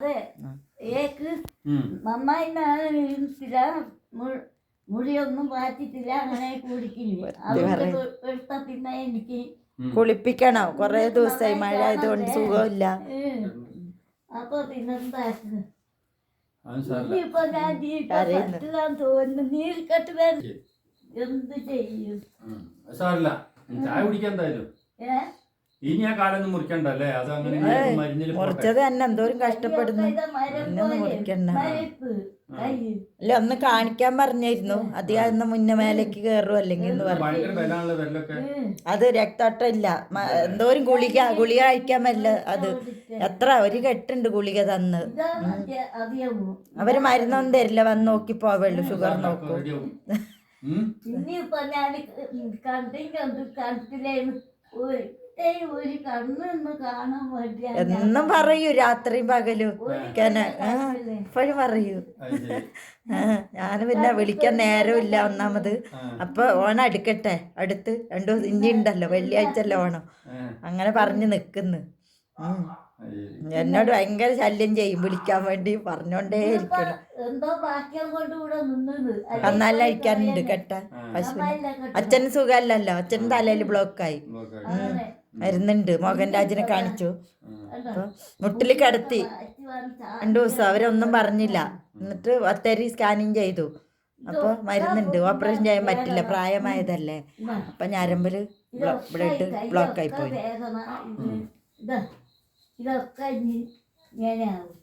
അതെ ഏക്ക് നന്നായി മുടിയൊന്നും പാറ്റിട്ടില്ല അങ്ങനെ കുടിക്കില്ല എടുത്ത പിന്നെ എനിക്ക് കുളിപ്പിക്കണോ? കൊറേ ദിവസമായി മഴ ആയതുകൊണ്ട് സുഖമില്ല. അപ്പൊ പിന്നെന്താക്ക് ഇനിയിപ്പൊ ഞാൻ ജീവിക്കാൻ തോന്നുന്നു. നീർക്കെട്ട് വരും എന്ത് ചെയ്യും? ചായ കുടിക്കാൻ ഇനി ആ കാലൊന്നും മുറിക്കണ്ടല്ലേ? അത് അങ്ങനെ മുറിച്ചത് തന്നെ എന്തോരം കഷ്ടപ്പെടുന്നു. മുറിക്കണ്ട. അല്ല ഒന്ന് കാണിക്കാൻ പറഞ്ഞിരുന്നു. അധികം മുന്നേ മേലേക്ക് കയറും അല്ലെങ്കിൽ എന്ന് പറഞ്ഞു. അത് രക്തോട്ടം ഇല്ല. എന്തോരം ഗുളിക കഴിക്കാൻ പറ്റില്ല. അത് എത്ര ഒരു കെട്ടുണ്ട് ഗുളിക തന്ന്. അവര് മരുന്നൊന്നും തരില്ല. വന്ന് നോക്കി പോവുള്ളൂ. ഷുഗർ നോക്കും. ഇനിയിപ്പൊ ഞാൻ കണ്ടില്ലേന്ന് ഒരു കണ്ണൊന്ന് കാണാൻ വേണ്ടിയാ എന്നും പറയൂ, രാത്രിയും പകലും ഇപ്പോഴും പറയൂ. ഞാൻ പിന്നെ വിളിക്കാൻ നേരമില്ല ഒന്നാമത്. അപ്പൊ ഓണം അടുക്കട്ടെ, അടുത്ത് 2 ദിവസം ഇനി ഉണ്ടല്ലോ, വെള്ളിയാഴ്ച അല്ലേ ഓണം. അങ്ങനെ പറഞ്ഞു നിക്കുന്നു. എന്നോട് ഭയങ്കര ശല്യം ചെയ്യും, വിളിക്കാൻ വേണ്ടി പറഞ്ഞോണ്ടേ ഇരിക്കണം. എന്നാലും അഴിക്കാനുണ്ട് കെട്ടാൻ പശുവിന്. അച്ഛന് സുഖമല്ലല്ലോ, അച്ഛന് തലയിൽ ബ്ലോക്കായി. മരുന്നുണ്ട്. മോഹൻ രാജിനെ കാണിച്ചു. അപ്പൊ മുട്ടിൽ കിടത്തി 2 ദിവസം. അവരൊന്നും പറഞ്ഞില്ല. എന്നിട്ട് 10 സ്കാനിങ് ചെയ്തു. അപ്പൊ മരുന്നുണ്ട്. ഓപ്പറേഷൻ ചെയ്യാൻ പറ്റില്ല, പ്രായമായതല്ലേ. അപ്പൊ ഞരമ്പില് ബ്ലഡ് ബ്ലോക്കായി പോയി. ഇതൊക്കെ ഇങ്ങനെയാവും.